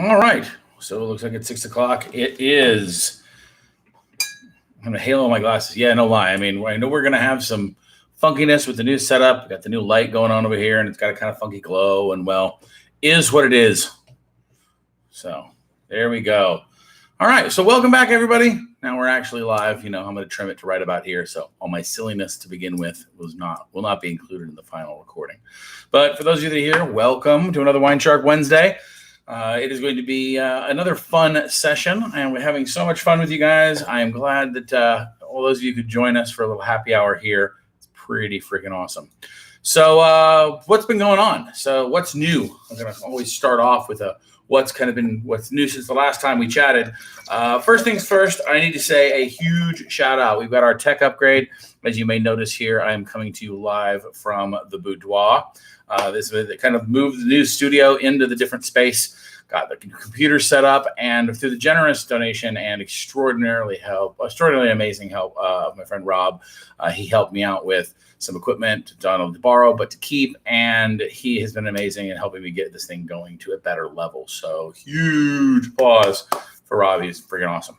All right. So it looks like it's 6 o'clock. It is. I'm going to halo my glasses. Yeah, no lie. I mean, I know we're going to have some funkiness with the new setup. We got the new light going on over here, and it's got a kind of funky glow. And, well, is what it is. So there we go. All right. So welcome back, everybody. Now we're actually live. You know, I'm going to trim it to right about here. So all my silliness to begin with will not be included in the final recording. But for those of you that are here, welcome to another WineShark Wednesday. It is going to be another fun session, and we're having so much fun with you guys. I am glad that all those of you could join us for a little happy hour here. It's pretty freaking awesome. So what's been going on? So what's new? I'm going to always start off with what's new since the last time we chatted. First things first, I need to say a huge shout out. We've got our tech upgrade. As you may notice here, I am coming to you live from the boudoir. This kind of moved the new studio into the different space, got the computer set up, and through the generous donation and extraordinarily amazing help of my friend Rob, he helped me out with some equipment to borrow, but to keep, and he has been amazing in helping me get this thing going to a better level. So huge applause for Rob. He's freaking awesome.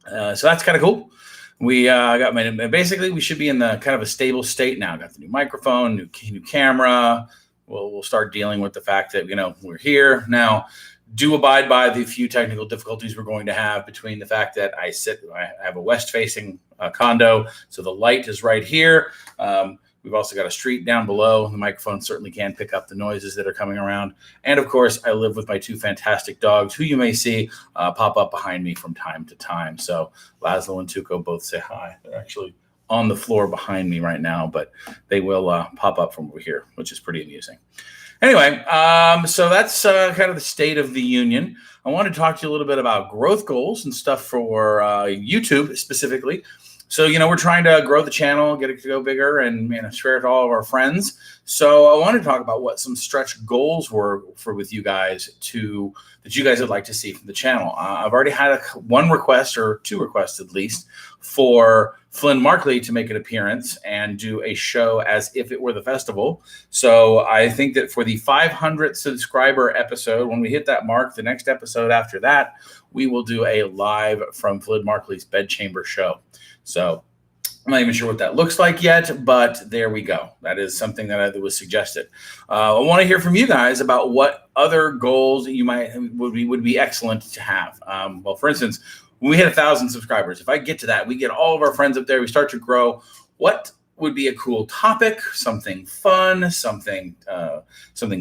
So that's kind of cool. We basically we should be in the kind of a stable state now. Got the new microphone, new camera. We'll start dealing with the fact that, we're here now. Do abide by the few technical difficulties we're going to have between the fact that I have a west-facing condo, so the light is right here. We've also got a street down below. The microphone certainly can pick up the noises that are coming around. And of course, I live with my two fantastic dogs, who you may see pop up behind me from time to time. So Laszlo and Tuco both say hi. They're actually on the floor behind me right now, but they will pop up from over here, which is pretty amusing. Anyway, so that's kind of the state of the union. I want to talk to you a little bit about growth goals and stuff for YouTube specifically. So, we're trying to grow the channel, get it to go bigger, and share it to all of our friends. So I want to talk about what some stretch goals were with you guys that you guys would like to see from the channel. I've already had one request, or two requests at least, for Flynn Markley to make an appearance and do a show as if it were the festival. So I think that for the 500 subscriber episode, when we hit that mark, the next episode after that, we will do a live from Flynn Markley's bedchamber show. So I'm not even sure what that looks like yet, but there we go. That is something that was suggested. I want to hear from you guys about what other goals you would be excellent to have. Well, for instance, when we hit 1,000 subscribers, if I get to that, we get all of our friends up there, we start to grow. What would be a cool topic? Something fun, something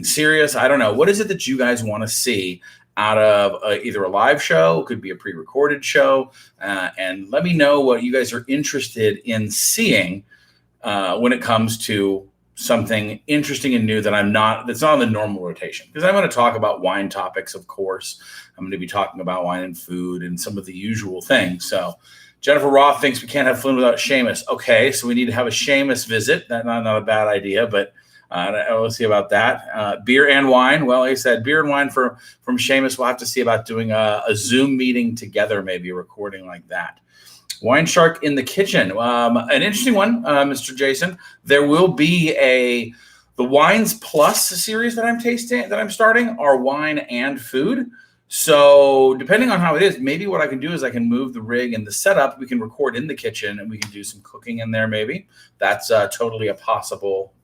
serious. I don't know. What is it that you guys want to see out of either a live show, could be a pre-recorded show, and let me know what you guys are interested in seeing when it comes to something interesting and new that's not on the normal rotation. Because I'm going to talk about wine topics, of course. I'm going to be talking about wine and food and some of the usual things. So Jennifer Roth thinks we can't have Flynn without Seamus. Okay, so we need to have a Seamus visit. That's not a bad idea, but we'll see about that. Beer and wine. Well, like I said, beer and wine from Seamus. We'll have to see about doing a Zoom meeting together, maybe a recording like that. WineShark in the kitchen. An interesting one, Mr. Jason. There will be the Wines Plus series that I'm starting are wine and food. So depending on how it is, maybe what I can do is I can move the rig and the setup. We can record in the kitchen and we can do some cooking in there. Maybe that's totally a possible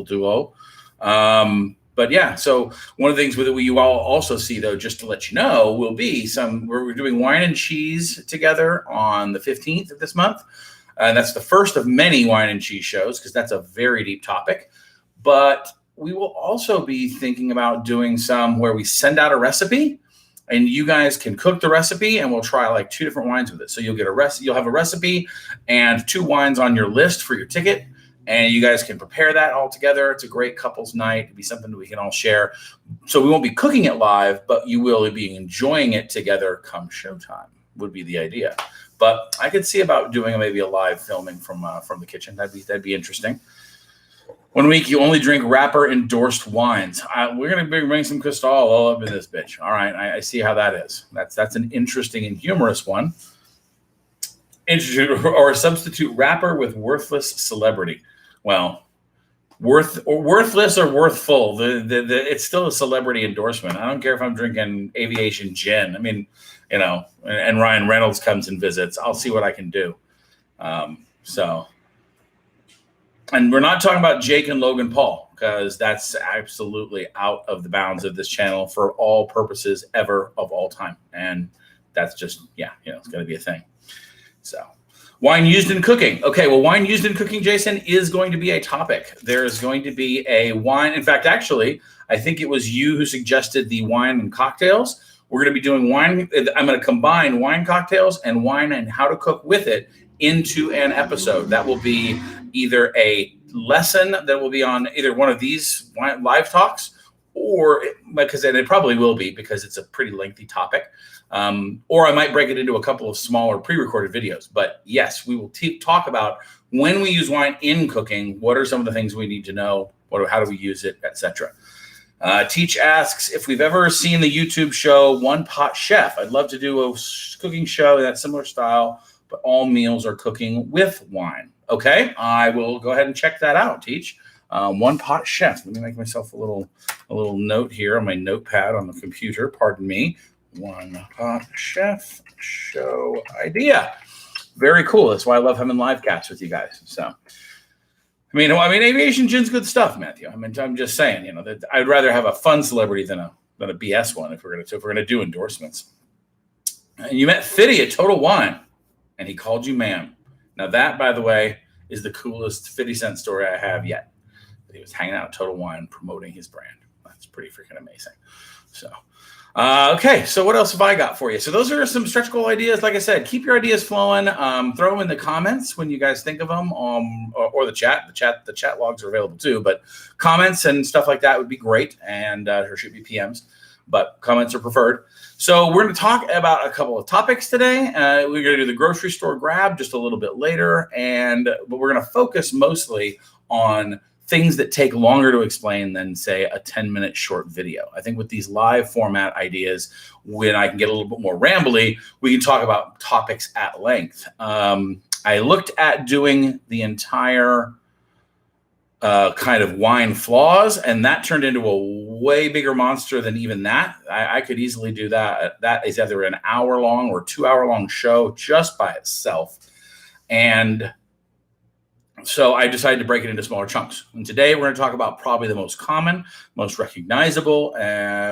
duo. But yeah, so one of the things that you all also see, though, just to let you know, will be we're doing wine and cheese together on the 15th of this month. And that's the first of many wine and cheese shows, because that's a very deep topic. But we will also be thinking about doing some where we send out a recipe and you guys can cook the recipe, and we'll try like 2 different wines with it. So you'll have a recipe and 2 wines on your list for your ticket. And you guys can prepare that all together. It's a great couples night. It'll be something that we can all share. So we won't be cooking it live, but you will be enjoying it together come showtime, would be the idea. But I could see about doing maybe a live filming from the kitchen. That'd be interesting. One week you only drink wrapper endorsed wines. We're gonna bring some Cristal all up in this bitch. All right, I see how that is. That's an interesting and humorous one. Or substitute wrapper with worthless celebrity. Well, worthless or worthful. It's still a celebrity endorsement. I don't care if I'm drinking Aviation Gin. I mean, and Ryan Reynolds comes and visits. I'll see what I can do. And we're not talking about Jake and Logan Paul, because that's absolutely out of the bounds of this channel for all purposes ever of all time. And that's just, it's going to be a thing. So wine used in cooking. Okay, well, wine used in cooking, Jason, is going to be a topic. There's going to be a wine. In fact, actually, I think it was you who suggested the wine and cocktails. We're going to be doing wine. I'm going to combine wine cocktails and wine and how to cook with it into an episode. That will be either a lesson that will be on either one of these live talks, or because it probably will be, because it's a pretty lengthy topic. Or I might break it into a couple of smaller pre-recorded videos. But yes, we will talk about when we use wine in cooking. What are some of the things we need to know? How do we use it, etc. Teach asks if we've ever seen the YouTube show One Pot Chef. I'd love to do a cooking show in that similar style, but all meals are cooking with wine. Okay, I will go ahead and check that out, Teach. One Pot Chef. Let me make myself a little note here on my notepad on the computer. Pardon me. One Pot Chef show idea. Very cool. That's why I love having live cats with you guys. So, I mean, Aviation Gin's good stuff, Matthew. I mean, I'm just saying, that I'd rather have a fun celebrity than a BS one if we're gonna do endorsements. And you met Fiddy at Total Wine, and he called you ma'am. Now that, by the way, is the coolest 50-cent story I have yet. He was hanging out at Total Wine promoting his brand. That's pretty freaking amazing. So, okay, so what else have I got for you? So those are some stretch goal ideas. Like I said, keep your ideas flowing. Throw them in the comments when you guys think of them, or the chat. The chat logs are available too, but comments and stuff like that would be great, and or should be PMs, but comments are preferred. So we're going to talk about a couple of topics today. We're going to do the grocery store grab just a little bit later, but we're going to focus mostly on things that take longer to explain than, say, a 10-minute short video. I think with these live format ideas, when I can get a little bit more rambly, we can talk about topics at length. I looked at doing the entire kind of wine flaws, and that turned into a way bigger monster than even that. I could easily do that. That is either an hour-long or 2-hour-long show just by itself. And so I decided to break it into smaller chunks. And today we're going to talk about probably the most common, most recognizable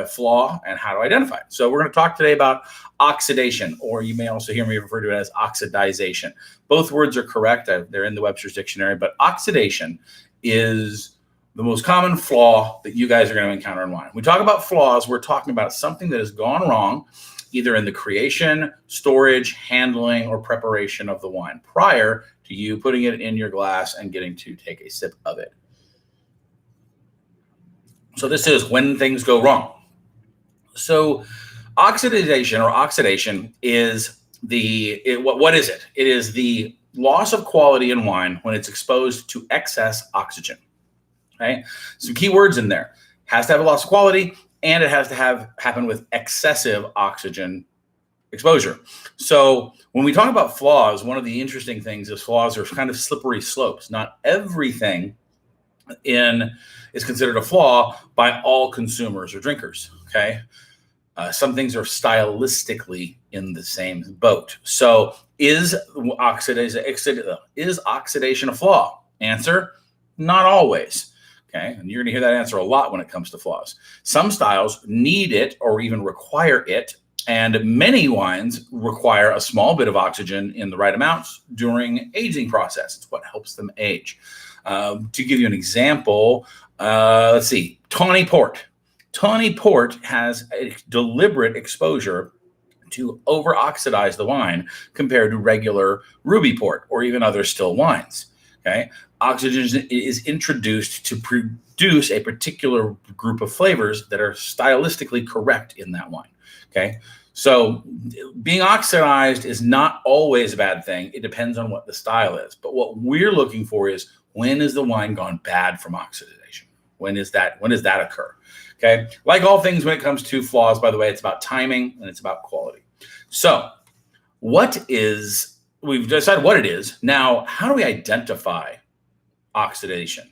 flaw and how to identify it. So we're going to talk today about oxidation, or you may also hear me refer to it as oxidization. Both words are correct. They're in the Webster's Dictionary, but oxidation is the most common flaw that you guys are going to encounter in wine. We talk about flaws, we're talking about something that has gone wrong, either in the creation, storage, handling, or preparation of the wine prior to you putting it in your glass and getting to take a sip of it. So this is when things go wrong. So oxidization or oxidation is what is it? It is the loss of quality in wine when it's exposed to excess oxygen. Okay, some key words in there. Has to have a loss of quality, and it has to happen with excessive oxygen exposure. So when we talk about flaws, one of the interesting things is flaws are kind of slippery slopes. Not everything is considered a flaw by all consumers or drinkers. Okay, some things are stylistically in the same boat. So is oxidation a flaw? Answer: not always. Okay, and you're going to hear that answer a lot when it comes to flaws. Some styles need it or even require it, and many wines require a small bit of oxygen in the right amounts during aging process. It's what helps them age. To give you an example, let's see, Tawny Port. Tawny Port has a deliberate exposure to over-oxidize the wine compared to regular Ruby Port or even other still wines. Okay, oxygen is introduced to produce a particular group of flavors that are stylistically correct in that wine. Okay, so being oxidized is not always a bad thing. It depends on what the style is. But what we're looking for is, when is the wine gone bad from oxidation? When does that occur? Okay, like all things when it comes to flaws, by the way, it's about timing and it's about quality. So we've decided what it is. Now, how do we identify oxidation?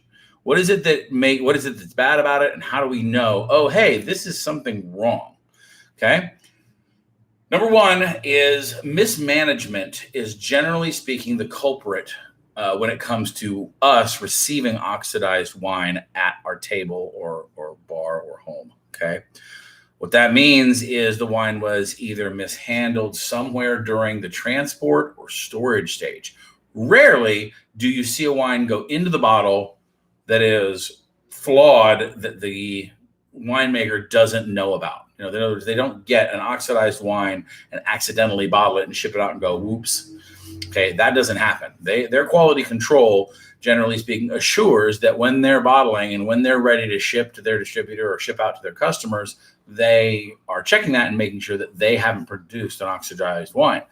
What is it that's bad about it? And how do we know, oh, hey, this is something wrong? Okay. Number one is mismanagement is, generally speaking, the culprit when it comes to us receiving oxidized wine at our table or bar or home. Okay. What that means is the wine was either mishandled somewhere during the transport or storage stage. Rarely do you see a wine go into the bottle that is flawed, that the winemaker doesn't know about. In other words, they don't get an oxidized wine and accidentally bottle it and ship it out and go, whoops. Okay, that doesn't happen. Their quality control, generally speaking, assures that when they're bottling and when they're ready to ship to their distributor or ship out to their customers, they are checking that and making sure that they haven't produced an oxidized wine.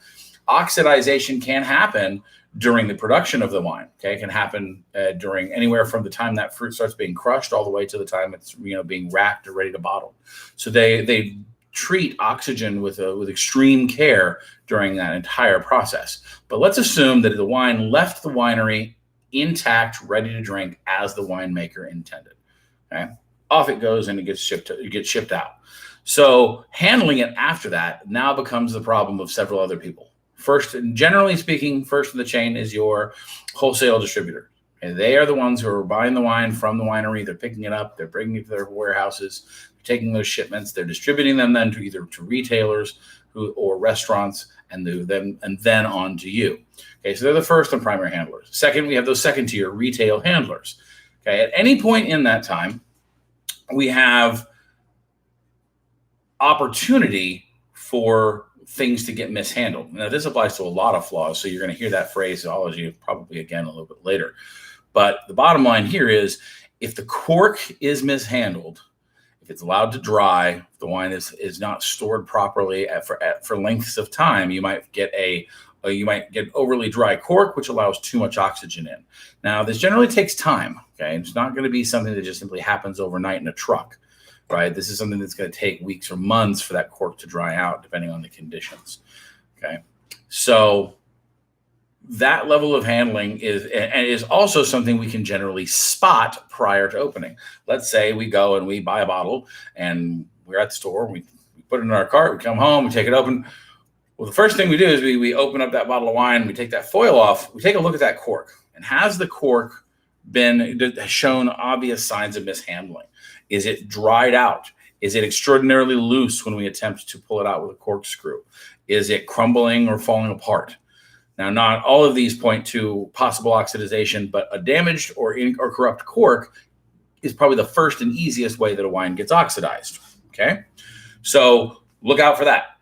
Oxidization can happen during the production of the wine. Okay, it can happen during anywhere from the time that fruit starts being crushed all the way to the time it's being racked or ready to bottle. So they treat oxygen with extreme care during that entire process. But let's assume that the wine left the winery intact, ready to drink as the winemaker intended. Okay, off it goes and it gets shipped out. So handling it after that now becomes the problem of several other people. First, generally speaking, first in the chain is your wholesale distributor. And they are the ones who are buying the wine from the winery. They're picking it up. They're bringing it to their warehouses. They're taking those shipments. They're distributing them then to either to retailers or restaurants, and then on to you. Okay, so they're the first and primary handlers. Second, we have those second tier retail handlers. Okay, at any point in that time, we have opportunity for things to get mishandled. Now, this applies to a lot of flaws, so you're going to hear that phraseology probably again a little bit later. But the bottom line here is, if the cork is mishandled, if it's allowed to dry, if the wine is not stored properly for lengths of time, you might get overly dry cork, which allows too much oxygen in. Now, this generally takes time. Okay, it's not going to be something that just simply happens overnight in a truck. Right, this is something that's going to take weeks or months for that cork to dry out, depending on the conditions. Okay, so that level of handling is also something we can generally spot prior to opening. Let's say we go and we buy a bottle, and we're at the store. We put it in our cart. We come home. We take it open. Well, the first thing we do is we open up that bottle of wine. We take that foil off. We take a look at that cork, and has the cork has shown obvious signs of mishandling? Is it dried out? Is it extraordinarily loose when we attempt to pull it out with a corkscrew? Is it crumbling or falling apart? Now, not all of these point to possible oxidization, but a damaged or corrupt cork is probably the first and easiest way that a wine gets oxidized. Okay, so look out for that.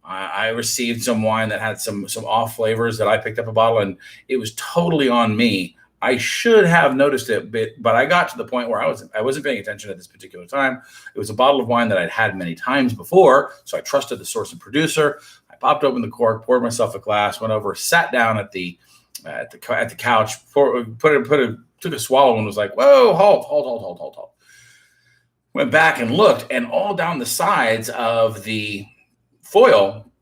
I received some wine that had some off flavors that I picked up a bottle, and it was totally on me. I should have noticed it, but I got to the point where I wasn't paying attention at this particular time. It was a bottle of wine that I'd had many times before, so I trusted the source and producer. I popped open the cork, poured myself a glass, went over, sat down at the couch, took a swallow, and was like, "Whoa, halt!" Went back and looked, and all down the sides of the foil,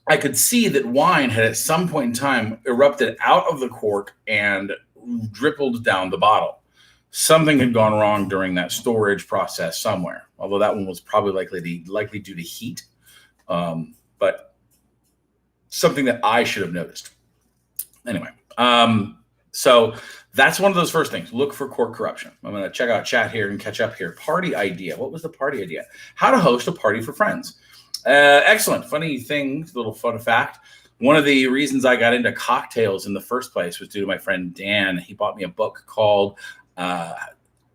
I could see that wine had at some point in time erupted out of the cork and dribbled down the bottle. Something had gone wrong during that storage process somewhere, although that one was probably likely due to heat, but something that I should have noticed. Anyway, so that's one of those first things. Look for cork corruption. I'm going to check out chat here and catch up here. Party idea. What was the party idea? How to host a party for friends. Excellent. Funny thing, little fun fact. One of the reasons I got into cocktails in the first place was due to my friend Dan. He bought me a book called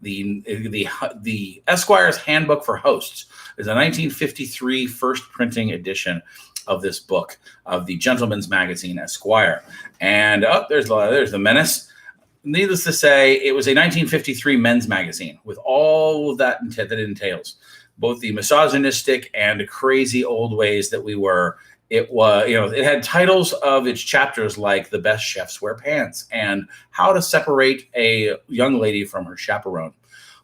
the Esquire's Handbook for Hosts. It's a 1953 first printing edition of this book of the gentleman's magazine Esquire. And there's the menace. Needless to say, it was a 1953 men's magazine with all of that that entails, both the misogynistic and crazy old ways that we were. It had titles of its chapters like The Best Chefs Wear Pants and How to Separate a Young Lady from Her Chaperone.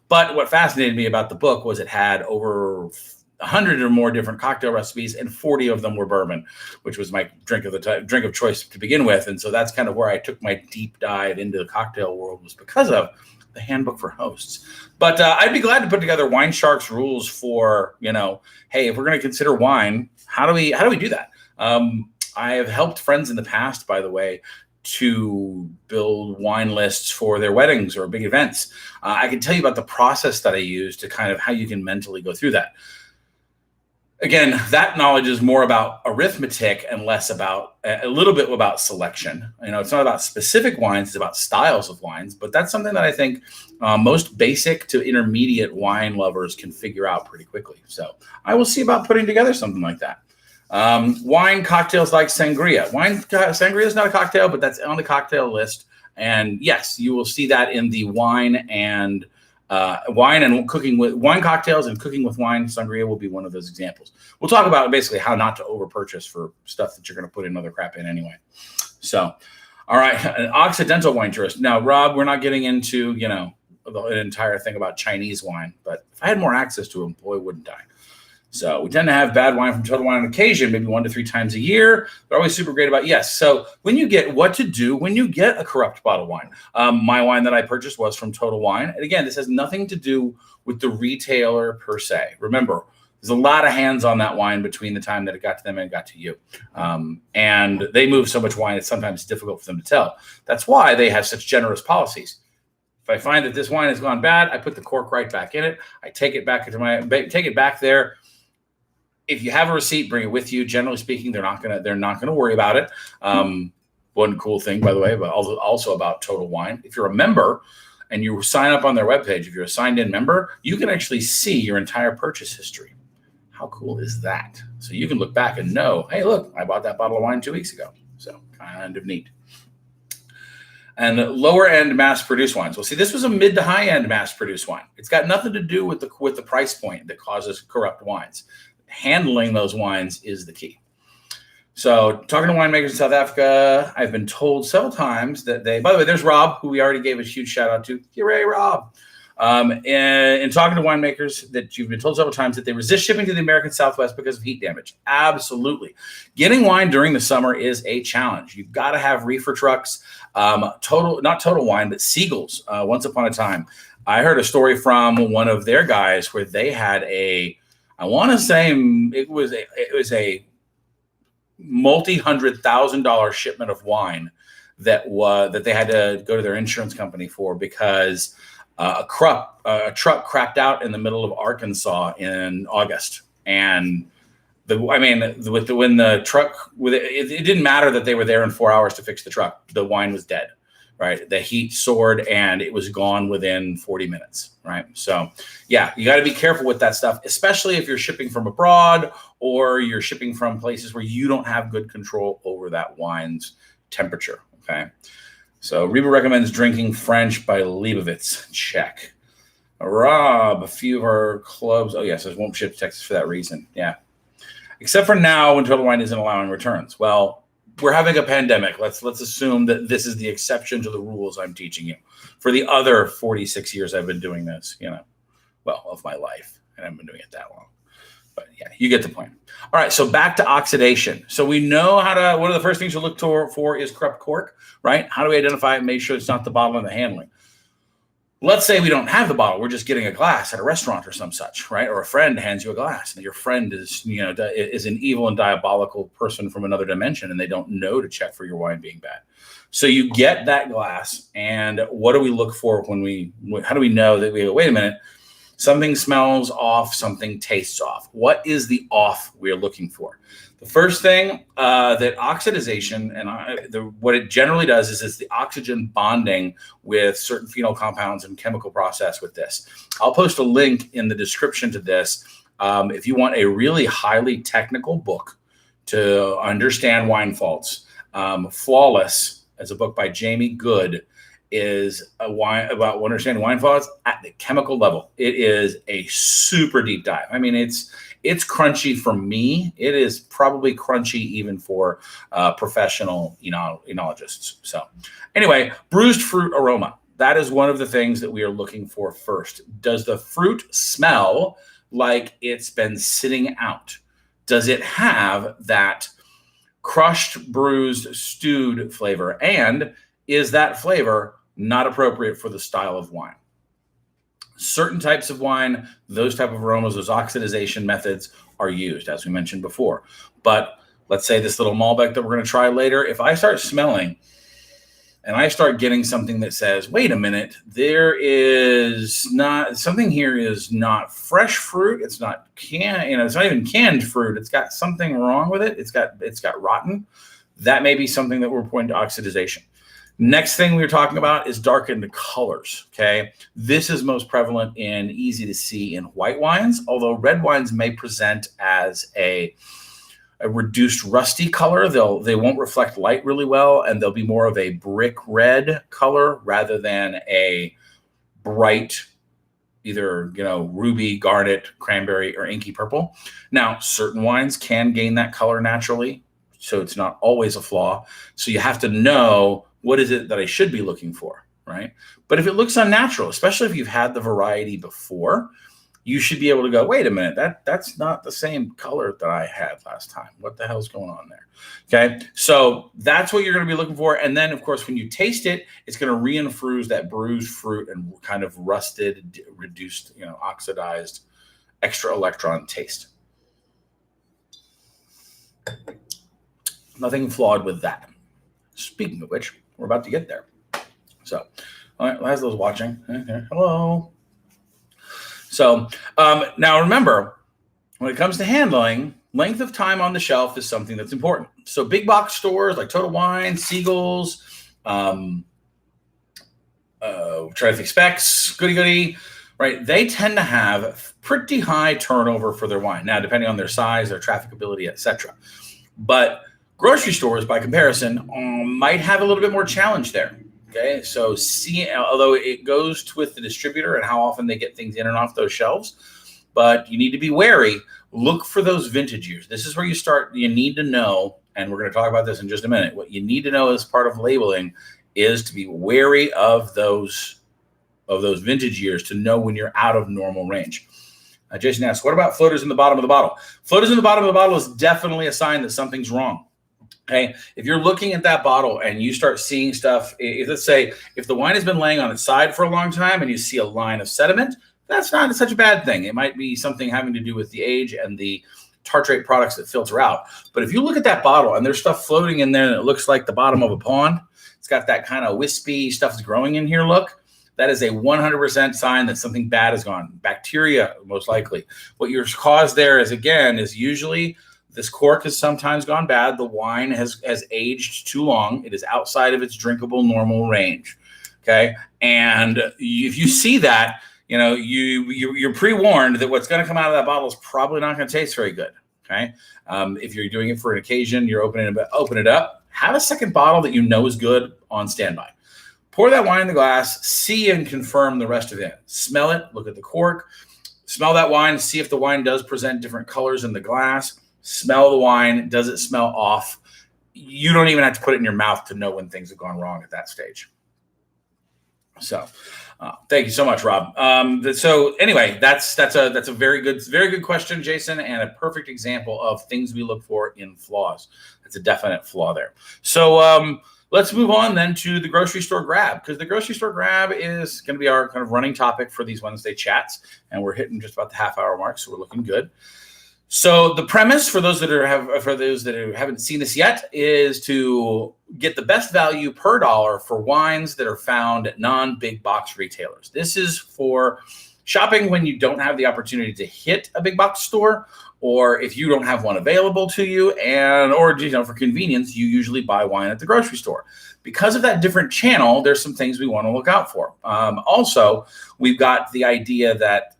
But what fascinated me about the book was it had over 100 or more different cocktail recipes, and 40 of them were bourbon, which was my drink of choice to begin with. And so that's kind of where I took my deep dive into the cocktail world, was because of the handbook for hosts. But I'd be glad to put together WineShark's rules for, hey, if we're going to consider wine, how do we do that? I have helped friends in the past, by the way, to build wine lists for their weddings or big events. I can tell you about the process that I use to kind of how you can mentally go through that. Again, that knowledge is more about arithmetic and less about a little bit about selection. It's not about specific wines, it's about styles of wines, but that's something that I think most basic to intermediate wine lovers can figure out pretty quickly. So I will see about putting together something like that. Wine cocktails like sangria. Sangria is not a cocktail, but that's on the cocktail list. And yes, you will see that in the wine and cooking with wine cocktails and cooking with wine. Sangria will be one of those examples. We'll talk about basically how not to over purchase for stuff that you're going to put in other crap in anyway. So, all right, an Occidental wine tourist. Now, Rob, we're not getting into, the entire thing about Chinese wine, but if I had more access to them, boy, wouldn't I. So we tend to have bad wine from Total Wine on occasion, maybe 1 to 3 times a year. They're always super great about, yes. So when you get what to do when you get a corrupt bottle of wine. My wine that I purchased was from Total Wine. And again, this has nothing to do with the retailer per se. Remember, there's a lot of hands on that wine between the time that it got to them and it got to you. And they move so much wine, it's sometimes difficult for them to tell. That's why they have such generous policies. If I find that this wine has gone bad, I put the cork right back in it. I take it back there. If you have a receipt, bring it with you. Generally speaking, they're not gonna worry about it. One cool thing, by the way, but also about Total Wine, if you're a member and you sign up on their webpage, if you're a signed-in member, you can actually see your entire purchase history. How cool is that? So you can look back and know, hey, look, I bought that bottle of wine 2 weeks ago. So kind of neat. And lower-end mass-produced wines. Well, see, this was a mid to high-end mass-produced wine. It's got nothing to do with the price point that causes corrupt wines. Handling those wines is the key. So talking to winemakers in South Africa, I've been told several times that by the way, there's Rob, who we already gave a huge shout out to. Hooray, Rob. In talking to winemakers, that you've been told several times that they resist shipping to the American Southwest because of heat damage. Absolutely. Getting wine during the summer is a challenge. You've got to have reefer trucks, not Total Wine, but Siegel's. Once upon a time, I heard a story from one of their guys where they had I want to say it was a multi-$100,000 shipment of wine that they had to go to their insurance company for because a truck crapped out in the middle of Arkansas in August, and when the truck it didn't matter that they were there in 4 hours to fix the truck. The wine was dead. Right. The heat soared and it was gone within 40 minutes. Right. So, yeah, you got to be careful with that stuff, especially if you're shipping from abroad or you're shipping from places where you don't have good control over that wine's temperature. OK, so Reba recommends Drinking French by Leibovitz. Check. Rob, a few of our clubs. Oh, yes, I won't ship to Texas for that reason. Yeah. Except for now when Total Wine isn't allowing returns. Well, we're having a pandemic. Let's assume that this is the exception to the rules I'm teaching you. For the other 46 years I've been doing this, of my life, and I've been doing it that long. But yeah, you get the point. All right, so back to oxidation. So we know one of the first things you look for is corrupt cork, right? How do we identify it and make sure it's not the bottle and the handling? Let's say we don't have the bottle. We're just getting a glass at a restaurant or some such, right? Or a friend hands you a glass, and your friend is an evil and diabolical person from another dimension, and they don't know to check for your wine being bad. So you get that glass, and what do we look for how do we know that we go, wait a minute, something smells off, something tastes off? What is the off we're looking for? The first thing that oxidization what it generally does is it's the oxygen bonding with certain phenol compounds and chemical process with this. I'll post a link in the description to this if you want a really highly technical book to understand wine faults. Flawless, as a book by Jamie Good, is about understanding wine faults at the chemical level. It is a super deep dive. I mean, it's crunchy for me. It is probably crunchy even for professional enologists. So anyway, bruised fruit aroma. That is one of the things that we are looking for first. Does the fruit smell like it's been sitting out? Does it have that crushed, bruised, stewed flavor? And is that flavor not appropriate for the style of wine? Certain types of wine, those type of aromas, those oxidization methods are used, as we mentioned before. But let's say this little Malbec that we're going to try later, if I start smelling and I start getting something that says, wait a minute, there is not, something here is not fresh fruit. It's not it's not even canned fruit. It's got something wrong with it. It's got rotten. That may be something that we're pointing to oxidization. Next thing we're talking about is darken the colors, okay? This is most prevalent and easy to see in white wines, although red wines may present as a reduced rusty color. They won't reflect light really well, and they'll be more of a brick red color rather than a bright, either ruby, garnet, cranberry, or inky purple. Now, certain wines can gain that color naturally, so it's not always a flaw. So you have to know, what is it that I should be looking for, right? But if it looks unnatural, especially if you've had the variety before, you should be able to go, wait a minute, that's not the same color that I had last time. What the hell's going on there? Okay, so that's what you're going to be looking for. And then, of course, when you taste it, it's going to reinfuse that bruised fruit and kind of rusted, reduced, oxidized, extra electron taste. Nothing flawed with that. Speaking of which, we're about to get there. So, all right, as those watching, hello. So now remember, when it comes to handling, length of time on the shelf is something that's important. So big box stores like Total Wine, Siegel's, try to think Specs, Goody, right? They tend to have pretty high turnover for their wine. Now, depending on their size, their trafficability, etc. But grocery stores, by comparison, might have a little bit more challenge there. Okay, so although it goes with the distributor and how often they get things in and off those shelves, but you need to be wary. Look for those vintage years. This is where you need to know, and we're going to talk about this in just a minute. What you need to know as part of labeling is to be wary of those vintage years to know when you're out of normal range. Jason asks, what about floaters in the bottom of the bottle? Floaters in the bottom of the bottle is definitely a sign that something's wrong. Okay, if you're looking at that bottle and you start seeing stuff, let's say if the wine has been laying on its side for a long time and you see a line of sediment, that's not such a bad thing. It might be something having to do with the age and the tartrate products that filter out. But if you look at that bottle and there's stuff floating in there and it looks like the bottom of a pond, it's got that kind of wispy stuff's growing in here look, that is a 100% sign that something bad has gone. Bacteria, most likely. What your cause there is, again, is usually this cork has sometimes gone bad. The wine has aged too long. It is outside of its drinkable normal range. Okay, and if you see that, you're pre-warned that what's going to come out of that bottle is probably not going to taste very good. Okay, if you're doing it for an occasion, you're open it up. Have a second bottle that you know is good on standby. Pour that wine in the glass. See and confirm the rest of it. Smell it. Look at the cork. Smell that wine. See if the wine does present different colors in the glass. Smell the wine. Does it smell off? You don't even have to put it in your mouth to know when things have gone wrong at that stage. So, thank you so much, Rob. So anyway, that's a very good question, Jason, and a perfect example of things we look for in flaws. That's a definite flaw there. So let's move on then to the grocery store grab, because the grocery store grab is going to be our kind of running topic for these Wednesday chats, and we're hitting just about the half-hour mark, so we're looking good. So the premise for those that haven't seen this yet is to get the best value per dollar for wines that are found at non-big box retailers. This is for shopping when you don't have the opportunity to hit a big box store, or if you don't have one available to you, or for convenience, you usually buy wine at the grocery store. Because of that different channel, there's some things we want to look out for. Also, we've got the idea that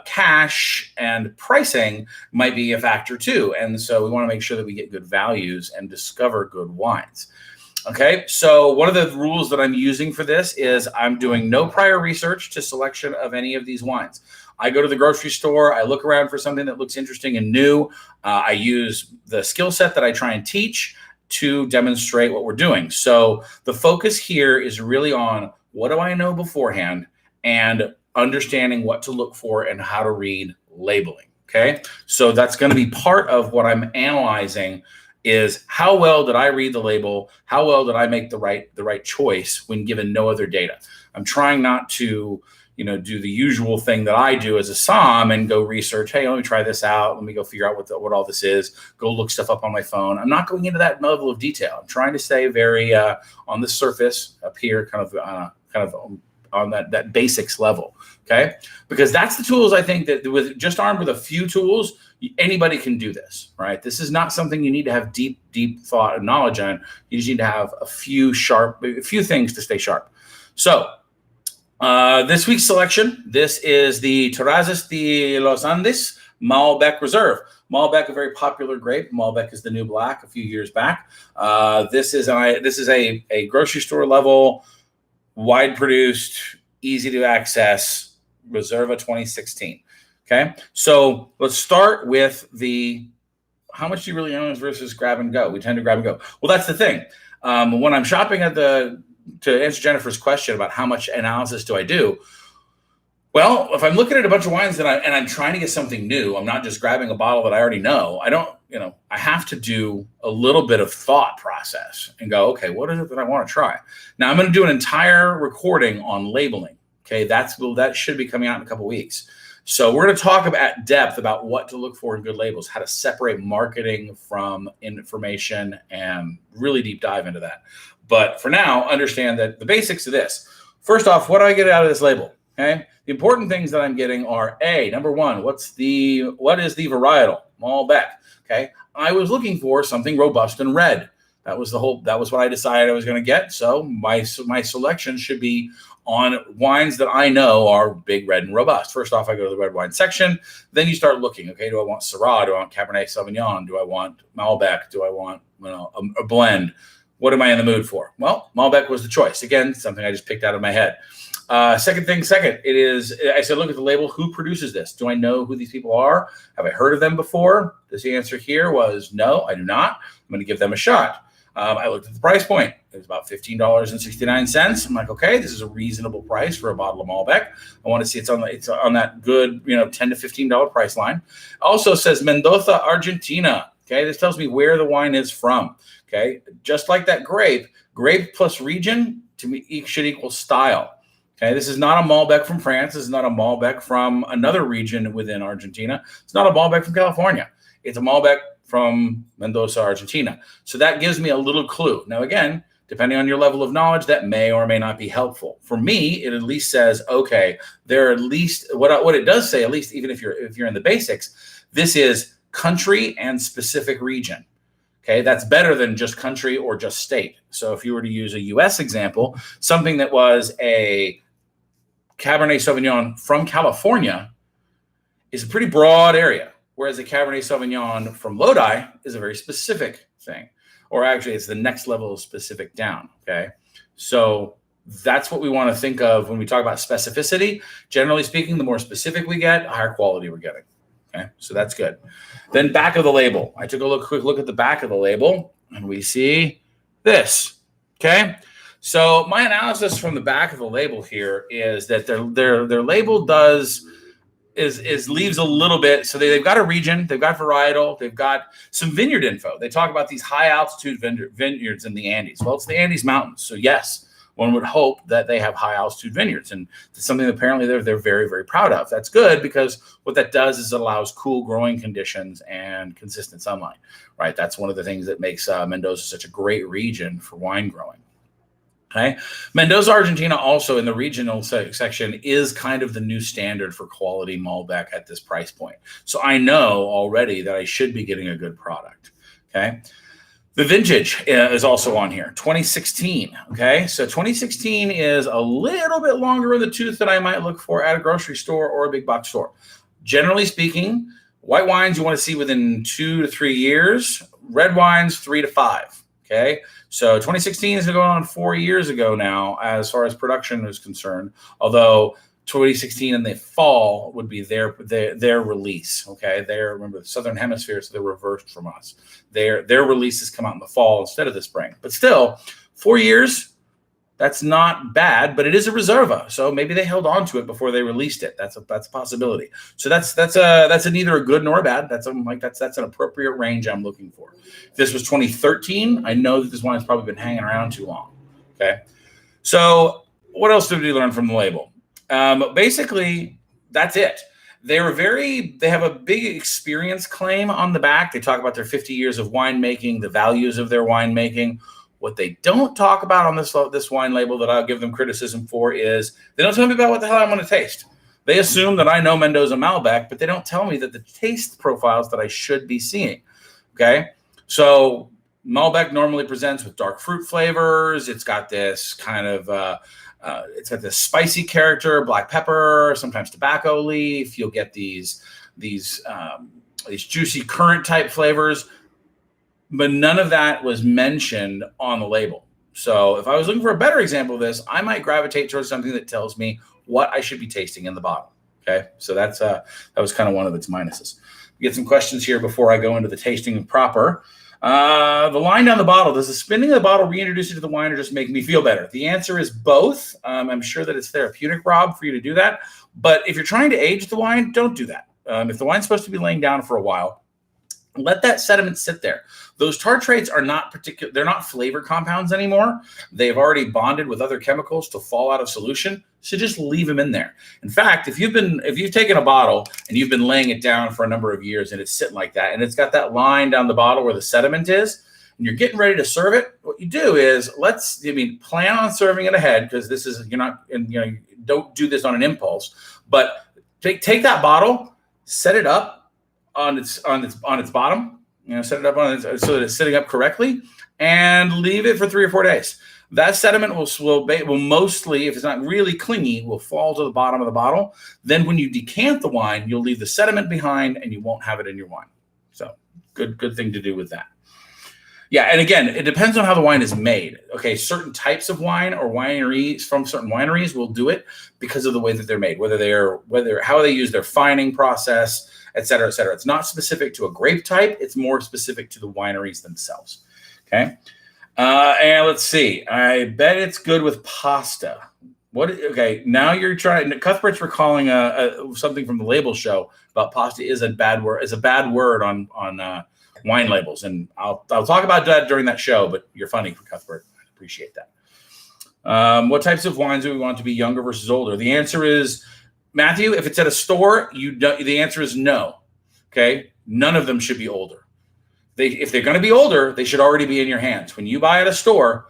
cash and pricing might be a factor too. And so we want to make sure that we get good values and discover good wines. Okay, so one of the rules that I'm using for this is I'm doing no prior research to selection of any of these wines. I go to the grocery store, I look around for something that looks interesting and new. I use the skill set that I try and teach to demonstrate what we're doing. So the focus here is really on what do I know beforehand and understanding what to look for and how to read labeling. Okay, so that's going to be part of what I'm analyzing is how well did I read the label? How well did I make the right choice when given no other data? I'm trying not to do the usual thing that I do as a som and go research. Hey, let me try this out. Let me go figure out what all this is. Go look stuff up on my phone. I'm not going into that level of detail. I'm trying to stay very on the surface up here, kind of on that basics level. Okay, because that's the tools I think that with just armed with a few tools, anybody can do this. Right? This is not something you need to have deep thought and knowledge on. You just need to have a few things to stay sharp. So. This week's selection, this is the Terrazas de los Andes Malbec Reserve. Malbec, a very popular grape. Malbec is the new black a few years back. This is a grocery store level, wide produced, easy to access Reserva 2016. Okay, so let's start with how much do you really own versus grab and go? We tend to grab and go. Well, that's the thing. When I'm shopping to answer Jennifer's question about how much analysis do I do, well, if I'm looking at a bunch of wines and I'm trying to get something new, I'm not just grabbing a bottle that I already know. I have to do a little bit of thought process and go, okay, what is it that I want to try? Now I'm going to do an entire recording on labeling. Okay, that should be coming out in a couple weeks. So we're going to talk at depth about what to look for in good labels, how to separate marketing from information, and really deep dive into that. But for now, understand that the basics of this. First off, what do I get out of this label? Okay, the important things that I'm getting are number one, what is the varietal Malbec? Okay, I was looking for something robust and red. That was what I decided I was going to get. So my selection should be on wines that I know are big, red, and robust. First off, I go to the red wine section. Then you start looking. Okay, do I want Syrah? Do I want Cabernet Sauvignon? Do I want Malbec? Do I want a blend? What am I in the mood for? Well, Malbec was the choice. Again, something I just picked out of my head. Second, it is, I said, look at the label. Who produces this? Do I know who these people are? Have I heard of them before? The answer here was no, I do not. I'm going to give them a shot. I looked at the price point. It was about $15.69. I'm like, okay, this is a reasonable price for a bottle of Malbec. I want to see it's on that good, $10 to $15 price line. Also says Mendoza, Argentina. Okay, this tells me where the wine is from. Okay, just like that grape plus region to me should equal style. Okay, this is not a Malbec from France. This is not a Malbec from another region within Argentina. It's not a Malbec from California. It's a Malbec from Mendoza, Argentina. So that gives me a little clue. Now, again, depending on your level of knowledge, that may or may not be helpful. For me, it at least says, okay, there are at least what it does say, at least even if you're in the basics, this is country and specific region. Okay, that's better than just country or just state. So if you were to use a U.S. example, something that was a Cabernet Sauvignon from California is a pretty broad area, whereas a Cabernet Sauvignon from Lodi is a very specific thing. Or actually, it's the next level of specific down, okay? So that's what we want to think of when we talk about specificity. Generally speaking, the more specific we get, the higher quality we're getting. Okay, so that's good. Then back of the label. I took a quick look at the back of the label, and we see this. Okay, so my analysis from the back of the label here is that their label leaves a little bit. So they've got a region, they've got varietal, they've got some vineyard info. They talk about these high altitude vineyards in the Andes. Well, it's the Andes Mountains, so yes. One would hope that they have high altitude vineyards, and it's something that apparently they're very, very proud of. That's good because what that does is it allows cool growing conditions and consistent sunlight, right? That's one of the things that makes Mendoza such a great region for wine growing. Okay, Mendoza, Argentina, also in the regional section is kind of the new standard for quality Malbec at this price point. So I know already that I should be getting a good product. Okay. The vintage is also on here, 2016, okay? So 2016 is a little bit longer in the tooth than I might look for at a grocery store or a big box store. Generally speaking, white wines you want to see within 2 to 3 years, red wines 3 to 5, okay? So 2016 is going on 4 years ago now as far as production is concerned, although 2016 in the fall would be their release. Okay, remember the Southern Hemisphere, so they're reversed from us. Their releases come out in the fall instead of the spring. But still, 4 years, that's not bad. But it is a Reserva, so maybe they held on to it before they released it. That's a possibility. So that's neither a good nor a bad. That's an appropriate range I'm looking for. If this was 2013, I know that this wine's probably been hanging around too long. Okay, so what else did we learn from the label? Basically, that's it. They have a big experience claim on the back. They talk about their 50 years of winemaking, the values of their winemaking. What they don't talk about on this wine label that I'll give them criticism for is they don't tell me about what the hell I want to taste. They assume that I know Mendoza Malbec, but they don't tell me that the taste profiles that I should be seeing. Okay, so Malbec normally presents with dark fruit flavors. It's got this kind of it's got this spicy character, black pepper, sometimes tobacco leaf. You'll get these juicy currant type flavors, but none of that was mentioned on the label. So if I was looking for a better example of this, I might gravitate towards something that tells me what I should be tasting in the bottle. Okay, so that was kind of one of its minuses. We get some questions here before I go into the tasting proper. The line down the bottle, does the spinning of the bottle reintroduce you to the wine or just make me feel better? The answer is both. I'm sure that it's therapeutic, Rob, for you to do that. But if you're trying to age the wine, don't do that. If the wine's supposed to be laying down for a while, let that sediment sit there. Those tartrates are they're not flavor compounds anymore. They've already bonded with other chemicals to fall out of solution. So just leave them in there. In fact, if you've taken a bottle and you've been laying it down for a number of years and it's sitting like that, and it's got that line down the bottle where the sediment is, and you're getting ready to serve it, what you do is plan on serving it ahead, because don't do this on an impulse, but take that bottle, set it up on its bottom, set it up so that it's sitting up correctly, and leave it for 3 or 4 days. That sediment will mostly, if it's not really clingy, will fall to the bottom of the bottle. Then when you decant the wine, you'll leave the sediment behind and you won't have it in your wine. So good thing to do with that. Yeah, and again, it depends on how the wine is made. Okay, certain types of wine or wineries from certain wineries will do it because of the way that they're made, how they use their fining process, et cetera, et cetera. It's not specific to a grape type. It's more specific to the wineries themselves. Okay. And let's see. I bet it's good with pasta. Okay, now you're trying. Cuthbert's recalling something from the label show about pasta is a bad word on wine labels, and I'll talk about that during that show. But you're funny, Cuthbert. I appreciate that. What types of wines do we want to be younger versus older? The answer is, Matthew, if it's at a store, the answer is no. Okay, none of them should be older. If they're going to be older, they should already be in your hands. When you buy at a store,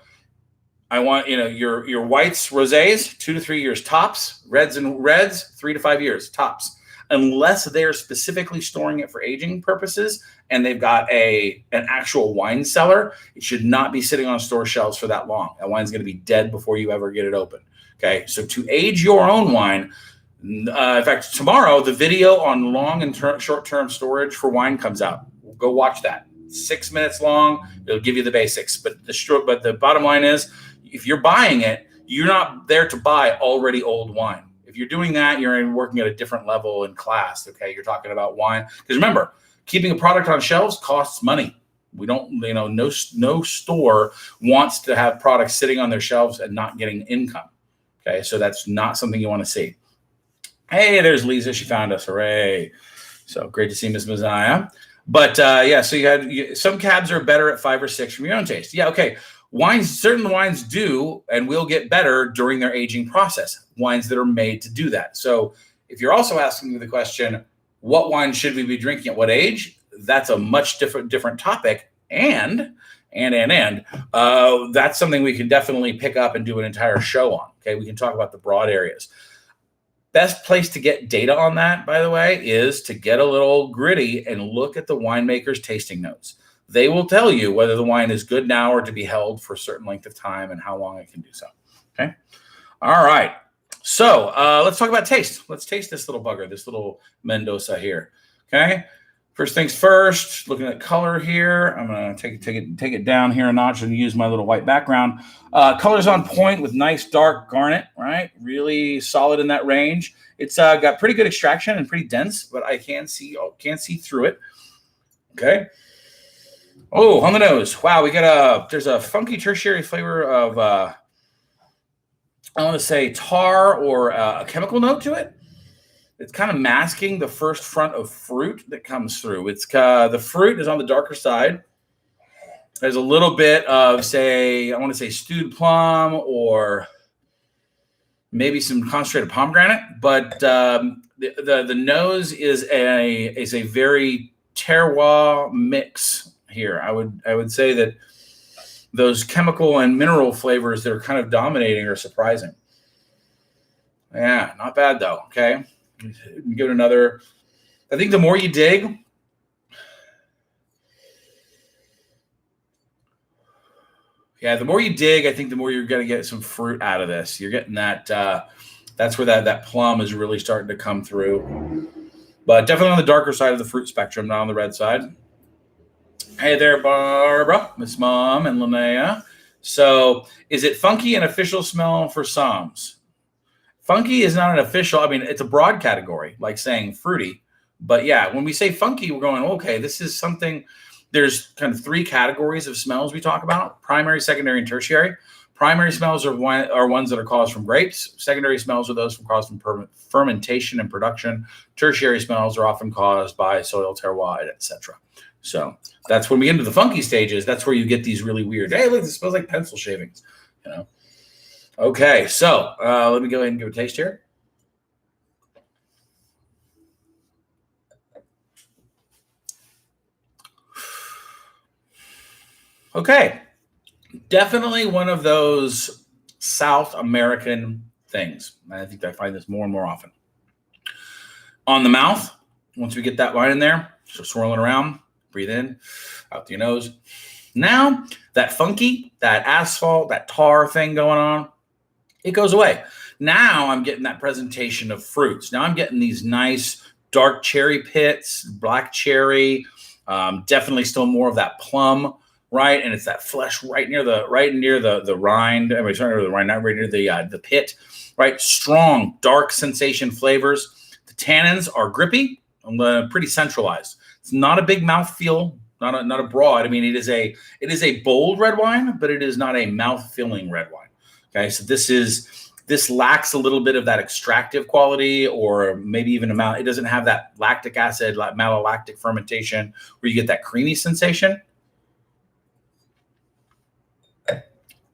I want your whites, rosés, 2 to 3 years tops. Reds 3 to 5 years tops, unless they're specifically storing it for aging purposes and they've got an actual wine cellar. It should not be sitting on store shelves for that long. That wine's going to be dead before you ever get it open. Okay, so to age your own wine. In fact, tomorrow the video on long and short-term storage for wine comes out. Go watch that. 6 minutes long. It'll give you the basics. But the bottom line is, if you're buying it, you're not there to buy already old wine. If you're doing that, you're working at a different level in class. Okay, you're talking about wine. Because remember, keeping a product on shelves costs money. We don't, no store wants to have products sitting on their shelves and not getting income. Okay, so that's not something you want to see. Hey, there's Lisa. She found us. Hooray. So great to see Ms. Messiah. But so you had some cabs are better at 5 or 6 from your own taste. Yeah, okay. Certain wines do and will get better during their aging process. Wines that are made to do that. So if you're also asking me the question, what wine should we be drinking at what age? That's a much different topic. And that's something we can definitely pick up and do an entire show on. Okay, we can talk about the broad areas. Best place to get data on that, by the way, is to get a little gritty and look at the winemaker's tasting notes. They will tell you whether the wine is good now or to be held for a certain length of time and how long it can do so. Okay. All right. So let's talk about taste. Let's taste this little bugger, this little Mendoza here. Okay. First things first, looking at color here. I'm going to take it down here a notch and use my little white background. Color's on point with nice dark garnet, right? Really solid in that range. It's got pretty good extraction and pretty dense, but I can't see through it. Okay. Oh, on the nose. Wow, there's a funky tertiary flavor of, I want to say tar or a chemical note to it. It's kind of masking the first front of fruit that comes through. It's the fruit is on the darker side. There's a little bit of, I want to say stewed plum or maybe some concentrated pomegranate, but the nose is a very terroir mix here. I would say that those chemical and mineral flavors that are kind of dominating are surprising. Yeah, not bad though. Okay, give it another. I think the more you dig, the more you dig, I think the more you're going to get some fruit out of this. You're getting that. That's where that plum is really starting to come through. But definitely on the darker side of the fruit spectrum, not on the red side. Hey there, Barbara, Miss Mom, and Linnea. So, is it funky an official smell for Psalms? Funky is not an official. I mean, it's a broad category, like saying fruity. But yeah, when we say funky, we're going, okay, this is something. There's kind of three categories of smells we talk about: primary, secondary, and tertiary. Primary smells are ones that are caused from grapes. Secondary smells are those caused from fermentation and production. Tertiary smells are often caused by soil, terroir, etc. So that's when we get into the funky stages. That's where you get these really weird. Hey, look, this smells like pencil shavings. Okay, so let me go ahead and give a taste here. Okay, definitely one of those South American things. I think I find this more and more often. On the mouth, once we get that line in there, so swirling around, breathe in, out through your nose. Now, that funky, that asphalt, that tar thing going on, it goes away. Now I'm getting that presentation of fruits. Now I'm getting these nice dark cherry pits, black cherry, definitely still more of that plum, right? And it's that flesh right near the rind. I mean, sorry, the rind, not right near the pit, right? Strong, dark sensation flavors. The tannins are grippy and pretty centralized. It's not a big mouthfeel, not a broad. I mean, it is a bold red wine, but it is not a mouth-filling red wine. Okay, so this lacks a little bit of that extractive quality, or maybe even it doesn't have that lactic acid, malolactic fermentation, where you get that creamy sensation.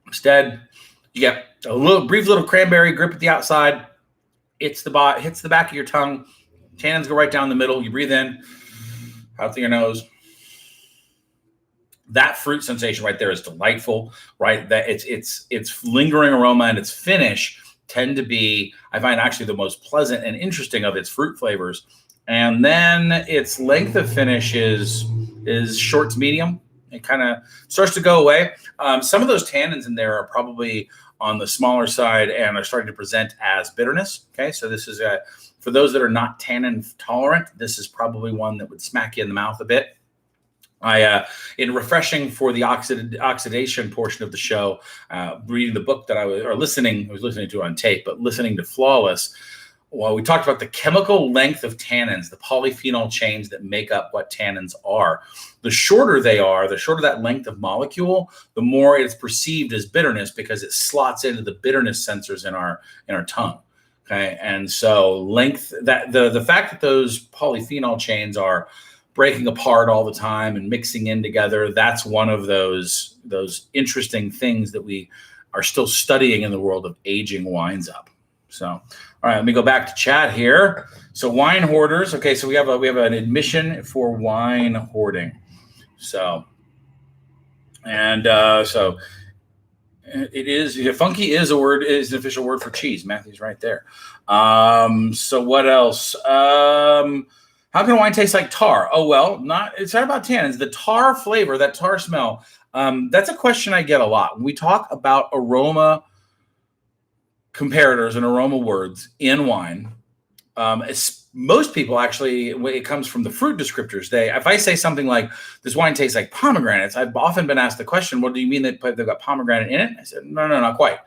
Instead, you get a brief little cranberry grip at the outside. Hits the back of your tongue. Tannins go right down the middle. You breathe in, out through your nose. That fruit sensation right there is delightful, right? That it's lingering aroma and its finish tend to be, I find, actually the most pleasant and interesting of its fruit flavors. And then its length of finish is short to medium. It kind of starts to go away. Some of those tannins in there are probably on the smaller side and are starting to present as bitterness. Okay, so this is for those that are not tannin tolerant, this is probably one that would smack you in the mouth a bit. In refreshing for the oxidation portion of the show, reading the book that I was listening to on tape, but listening to Flawless. Well, we talked about the chemical length of tannins, the polyphenol chains that make up what tannins are. The shorter they are, the shorter that length of molecule, the more it's perceived as bitterness because it slots into the bitterness sensors in our tongue. Okay, and so the fact that those polyphenol chains are breaking apart all the time and mixing in together, that's one of those interesting things that we are still studying in the world of aging wines up. So, all right, let me go back to chat here. So, wine hoarders. Okay, so we have an admission for wine hoarding. So, and so it is funky is an official word for cheese. Matthew's right there. So what else? How can wine taste like tar? Oh, well, it's not about tannins. The tar flavor, that tar smell, that's a question I get a lot. When we talk about aroma comparators and aroma words in wine, most people actually, when it comes from the fruit descriptors, if I say something like, this wine tastes like pomegranates, I've often been asked the question, what do you mean they've got pomegranate in it? I said, no, not quite.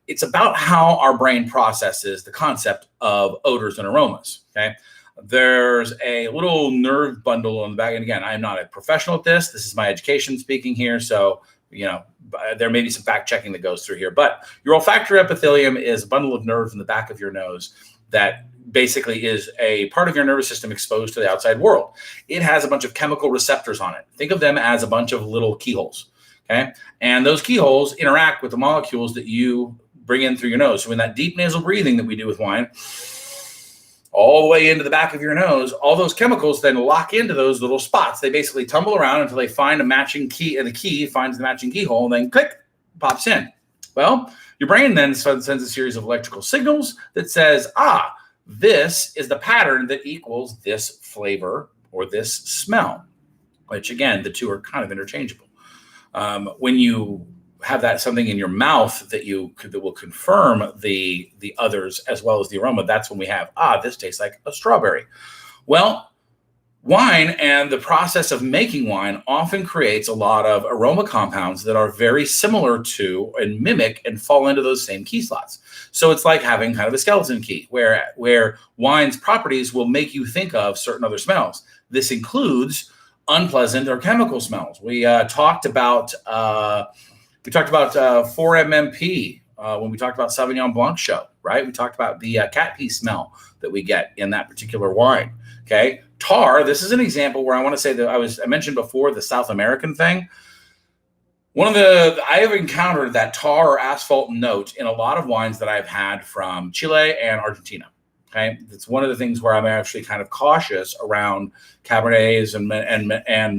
It's about how our brain processes the concept of odors and aromas, okay? There's a little nerve bundle on the back. And again, I'm not a professional at this. This is my education speaking here. So, there may be some fact checking that goes through here. But your olfactory epithelium is a bundle of nerves in the back of your nose that basically is a part of your nervous system exposed to the outside world. It has a bunch of chemical receptors on it. Think of them as a bunch of little keyholes. Okay. And those keyholes interact with the molecules that you bring in through your nose. So in that deep nasal breathing that we do with wine, all the way into the back of your nose, all those chemicals then lock into those little spots. They basically tumble around until they find a matching key, and the key finds the matching keyhole, and then click, pops in. Well, your brain then sends a series of electrical signals that says, this is the pattern that equals this flavor or this smell, which again, the two are kind of interchangeable. When you have that something in your mouth that will confirm the others as well as the aroma, that's when we have, this tastes like a strawberry. Well, wine and the process of making wine often creates a lot of aroma compounds that are very similar to and mimic and fall into those same key slots. So it's like having kind of a skeleton key where wine's properties will make you think of certain other smells. This includes unpleasant or chemical smells. We talked about 4-MMP when we talked about Sauvignon Blanc show, right? We talked about the cat pee smell that we get in that particular wine. Okay, tar. This is an example where I want to say that I mentioned before the South American thing. I have encountered that tar or asphalt note in a lot of wines that I've had from Chile and Argentina. Okay, it's one of the things where I'm actually kind of cautious around Cabernets and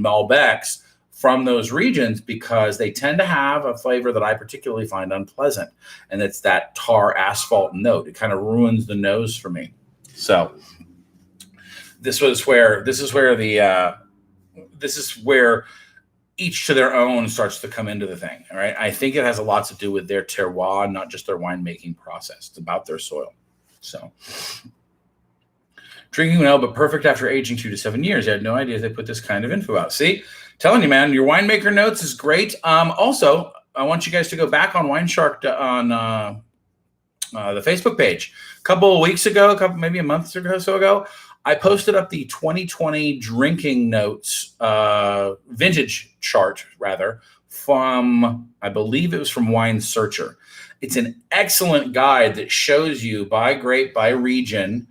Malbecs from those regions, because they tend to have a flavor that I particularly find unpleasant, and it's that tar asphalt note. It kind of ruins the nose for me. So this is where each to their own starts to come into the thing. All right, I think it has a lot to do with their terroir, not just their winemaking process. It's about their soil. So drinking well, but perfect after aging 2 to 7 years. I had no idea they put this kind of info out. See, telling you, man, your winemaker notes is great. Also, I want you guys to go back on WineShark on the Facebook page. A couple of weeks ago, maybe a month or so ago, I posted up the 2020 drinking notes vintage chart, rather, from, I believe it was from Wine Searcher. It's an excellent guide that shows you by grape, by region,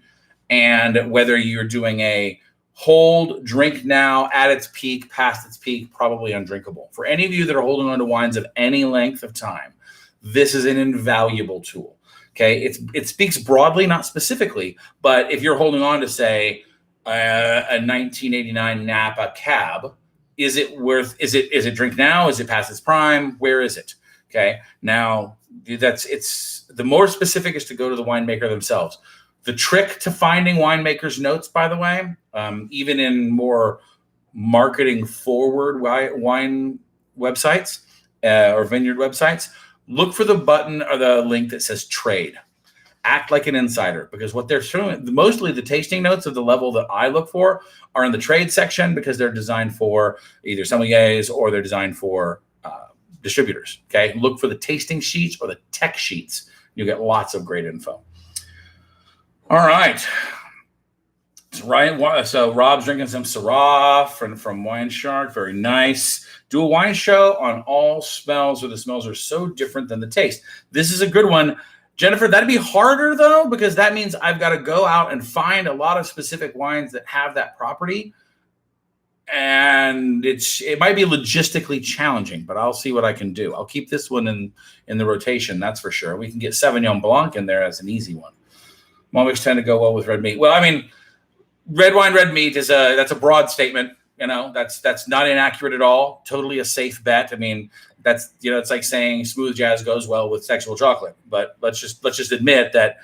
and whether you're doing a hold, drink now, at its peak, past its peak, probably undrinkable. For any of you that are holding on to wines of any length of time, this is an invaluable tool. Okay, it speaks broadly, not specifically, but if you're holding on to, say, a 1989 Napa Cab, is it drink now? Is it past its prime? Where is it? Okay, now it's the more specific is to go to the winemaker themselves. The trick to finding winemakers' notes, by the way, even in more marketing forward wine websites or vineyard websites, look for the button or the link that says trade. Act like an insider, because what they're showing, mostly the tasting notes of the level that I look for are in the trade section, because they're designed for either sommeliers or they're designed for distributors. Okay, look for the tasting sheets or the tech sheets. You'll get lots of great info. All right. So Rob's drinking some Syrah from WineShark. Very nice. Do a wine show on all smells, or the smells are so different than the taste. This is a good one. Jennifer, that'd be harder, though, because that means I've got to go out and find a lot of specific wines that have that property. And it might be logistically challenging, but I'll see what I can do. I'll keep this one in the rotation, that's for sure. We can get Sauvignon Blanc in there as an easy one. Malbecs tend to go well with red meat. Well, I mean, red wine, red meat that's a broad statement. You know, that's not inaccurate at all. Totally a safe bet. I mean, that's, it's like saying smooth jazz goes well with sexual chocolate. But let's just admit that.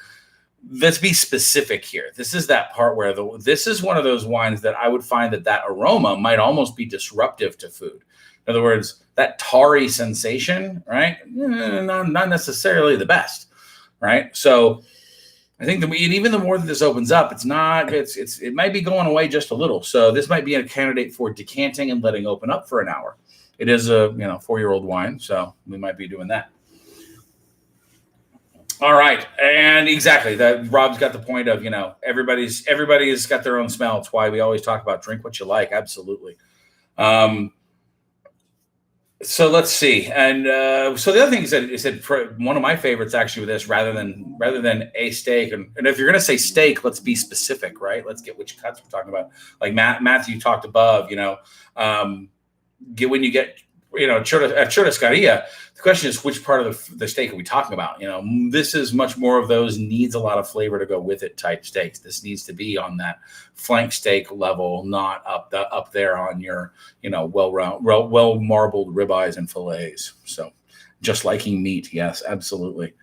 Let's be specific here. This is that part where this is one of those wines that I would find that aroma might almost be disruptive to food. In other words, that tarry sensation, right? Not necessarily the best, right? So I think even the more that this opens up, it might be going away just a little. So this might be a candidate for decanting and letting open up for an hour. It is a 4-year-old wine, so we might be doing that. All right, and exactly that. Rob's got the point of everybody's got their own smell. It's why we always talk about drink what you like. Absolutely. So let's see, and so the other thing is that one of my favorites actually with this, rather than a steak, and if you're going to say steak, let's be specific, right? Let's get which cuts we're talking about. Like Matthew talked above, when you get churrascaria, the question is, which part of the steak are we talking about? This is much more of those needs a lot of flavor to go with it type steaks. This needs to be on that flank steak level, not up there on your, well marbled ribeyes and fillets. So just liking meat. Yes, absolutely.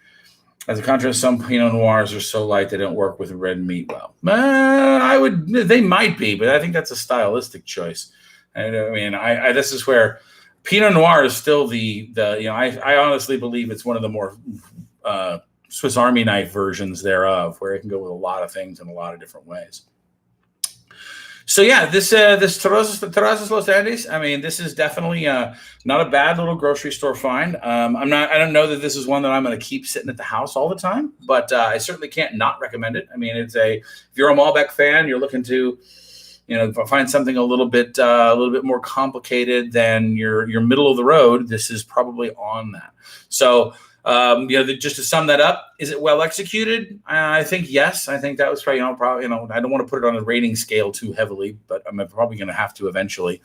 As a contrast, some Pinot Noirs are so light they don't work with red meat well. They might be, but I think that's a stylistic choice. And I mean, this is where Pinot Noir is still I honestly believe it's one of the more Swiss Army knife versions thereof, where it can go with a lot of things in a lot of different ways. So yeah, this Terrazas Los Andes. I mean, this is definitely not a bad little grocery store find. I don't know that this is one that I'm going to keep sitting at the house all the time, but I certainly can't not recommend it. I mean, if you're a Malbec fan, you're looking to, find something a little bit more complicated than your middle of the road, this is probably on that. So. Just to sum that up, is it well executed? I think yes. I think that was probably, I don't want to put it on a rating scale too heavily, but I'm probably going to have to eventually.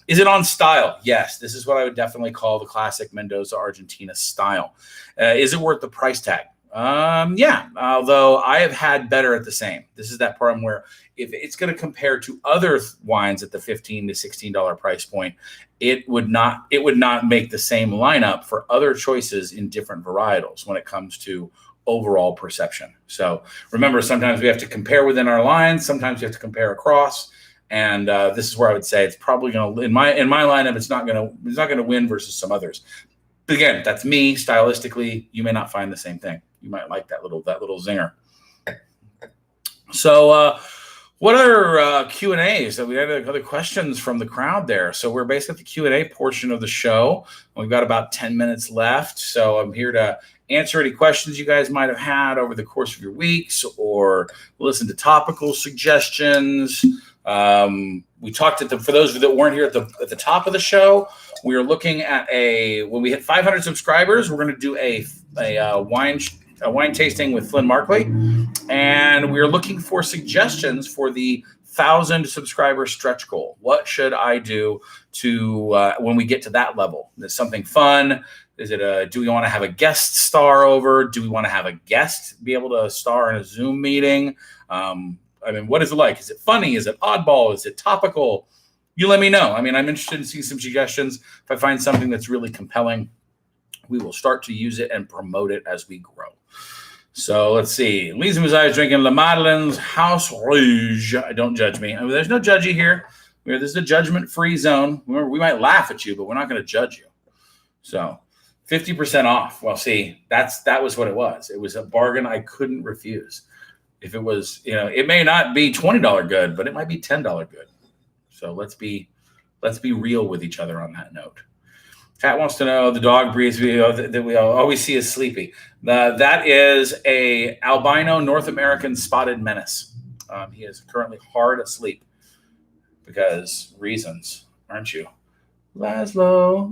Is it on style? Yes. This is what I would definitely call the classic Mendoza Argentina style. Is it worth the price tag? Yeah. Although I have had better at the same. This is that part where if it's going to compare to other wines at the $15 to $16 price point, it would not make the same lineup for other choices in different varietals when it comes to overall perception. So remember, sometimes we have to compare within our lines. Sometimes we have to compare across. And this is where I would say it's probably going to, in my lineup, it's not going to win versus some others. But again, that's me stylistically. You may not find the same thing. You might like that little zinger. So what other Q&As? We had other questions from the crowd there. So we're basically at the Q&A portion of the show. We've got about 10 minutes left. So I'm here to answer any questions you guys might have had over the course of your weeks, or listen to topical suggestions. We talked for those that weren't here at the top of the show, we are looking at when we hit 500 subscribers, we're going to do a wine tasting with Flynn Markley, and we're looking for suggestions for the 1,000 subscriber stretch goal. What should I do to when we get to that level? Is something fun? Is it do we want to have a guest star over? Do we want to have a guest be able to star in a Zoom meeting? I mean, what is it like? Is it funny? Is it oddball? Is it topical? You let me know. I mean, I'm interested in seeing some suggestions. If I find something that's really compelling, we will start to use it and promote it as we grow. So let's see. Lisa Mazai is drinking La Madeleine's House Rouge. Don't judge me. I mean, there's no judgy here. This is a judgment-free zone. Remember, we might laugh at you, but we're not going to judge you. So 50% off. Well, see, that was what it was. It was a bargain I couldn't refuse. If it was, it may not be $20 good, but it might be $10 good. So let's be real with each other on that note. Pat wants to know the dog breeds that we always see as Sleepy. That is a albino North American spotted menace. He is currently hard asleep because reasons, aren't you, Laszlo?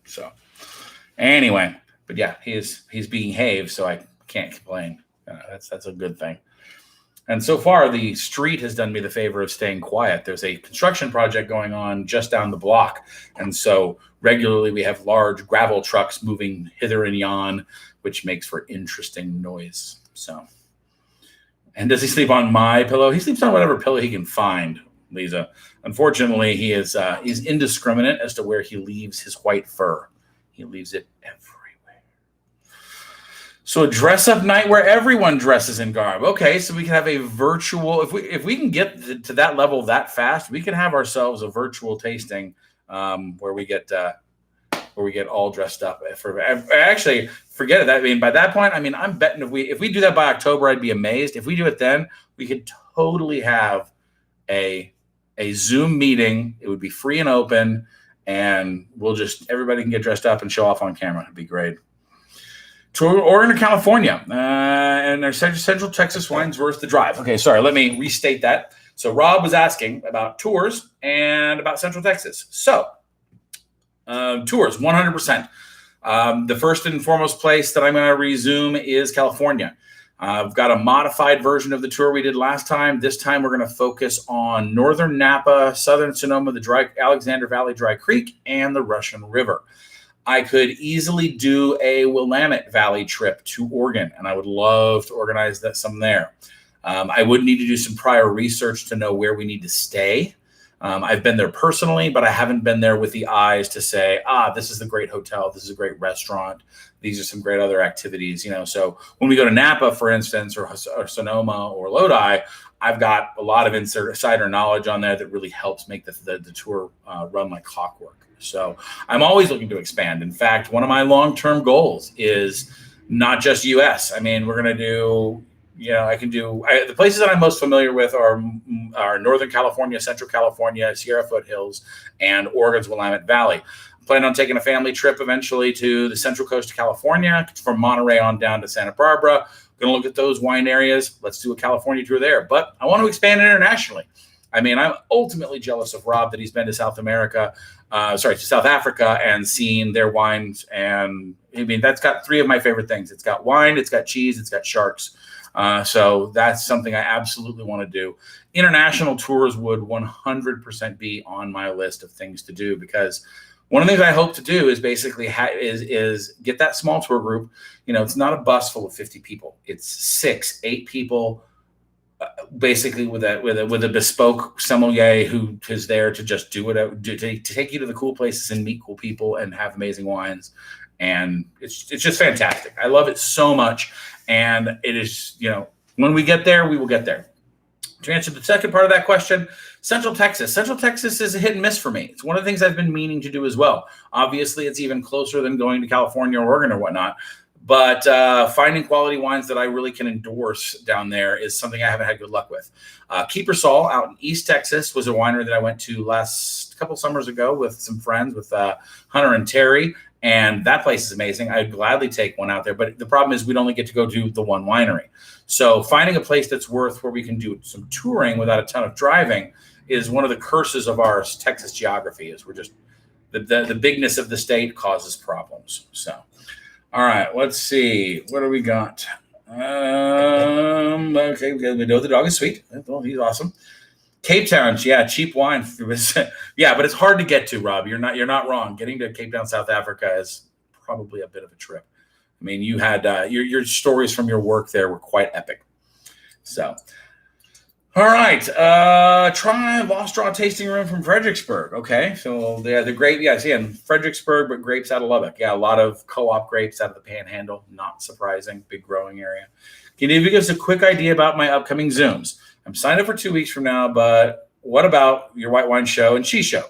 So anyway, but yeah, he's behaved, so I can't complain. That's a good thing. And so far, the street has done me the favor of staying quiet. There's a construction project going on just down the block. And so regularly we have large gravel trucks moving hither and yon, which makes for interesting noise. So, and does he sleep on my pillow? He sleeps on whatever pillow he can find, Lisa. Unfortunately, he's indiscriminate as to where he leaves his white fur. He leaves it everywhere. So a dress-up night where everyone dresses in garb. Okay, so we can have a virtual. If we can get to that level that fast, we can have ourselves a virtual tasting where we get all dressed up. Actually, forget it. I mean, by that point, I'm betting if we do that by October, I'd be amazed. If we do it then, we could totally have a Zoom meeting. It would be free and open, and everybody can get dressed up and show off on camera. It'd be great. To Oregon or California, and our Central Texas wines worth the drive. Okay, sorry, let me restate that. So Rob was asking about tours and about Central Texas. So tours, 100%. The first and foremost place that I'm going to resume is California. I've got a modified version of the tour we did last time. This time we're going to focus on Northern Napa, Southern Sonoma, the Alexander Valley Dry Creek, and the Russian River. I could easily do a Willamette Valley trip to Oregon, and I would love to organize some there. I would need to do some prior research to know where we need to stay. I've been there personally, but I haven't been there with the eyes to say, this is a great hotel. This is a great restaurant. These are some great other activities, So when we go to Napa, for instance, or Sonoma or Lodi, I've got a lot of insider knowledge on there that really helps make the tour run like clockwork. So I'm always looking to expand. In fact, one of my long-term goals is not just US. I mean, we're going to do, the places that I'm most familiar with are Northern California, Central California, Sierra Foothills, and Oregon's Willamette Valley. I'm planning on taking a family trip eventually to the Central Coast of California, from Monterey on down to Santa Barbara. Going to look at those wine areas. Let's do a California tour there. But I want to expand internationally. I mean, I'm ultimately jealous of Rob that he's been to South Africa and seen their wines. And I mean, that's got three of my favorite things. It's got wine, it's got cheese, it's got sharks. So that's something I absolutely want to do. International tours would 100% be on my list of things to do, because one of the things I hope to do is basically is get that small tour group. It's not a bus full of 50 people. It's 6-8 people, basically with a bespoke sommelier who is there to just do it, to take you to the cool places and meet cool people and have amazing wines. And it's just fantastic. I love it so much. And it is, when we get there, we will get there. To answer the second part of that question, Central Texas. Central Texas is a hit and miss for me. It's one of the things I've been meaning to do as well. Obviously, it's even closer than going to California or Oregon or whatnot. But finding quality wines that I really can endorse down there is something I haven't had good luck with. Keeper Sol out in East Texas was a winery that I went to last couple summers ago with some friends, with Hunter and Terry. And that place is amazing. I'd gladly take one out there. But the problem is we'd only get to go to the one winery. So finding a place that's where we can do some touring without a ton of driving is one of the curses of our Texas geography. Is we're just the bigness of the state causes problems. So, all right, let's see. What do we got? Okay, we know the dog is sweet. Well, he's awesome. Cape Town, yeah, cheap wine. Yeah, but it's hard to get to, Rob. You're not wrong. Getting to Cape Town, South Africa is probably a bit of a trip. I mean, you had your stories from your work there were quite epic. So, all right, try Lost Draw Tasting Room from Fredericksburg. Okay, so the grape, in Fredericksburg, but grapes out of Lubbock. Yeah, a lot of co-op grapes out of the Panhandle. Not surprising, big growing area. Can you give us a quick idea about my upcoming Zooms? I'm signed up for 2 weeks from now, but what about your white wine show and cheese show?